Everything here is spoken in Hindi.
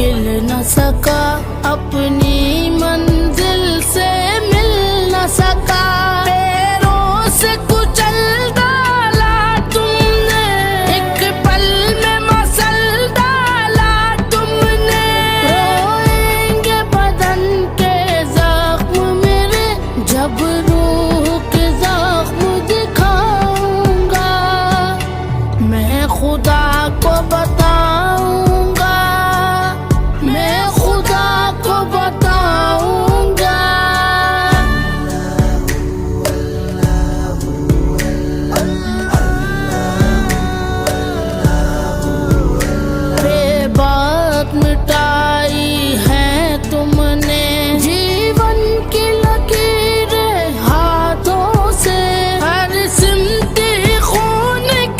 खिल न सका, अपनी मंजिल से मिल न सका। पैरों से कुचल डाला तुमने, एक पल में मसल डाला तुमने। रोएंगे बदन के जख्म मेरे, जब रूह के जख्म दिखाऊंगा। मैं खुदा को बता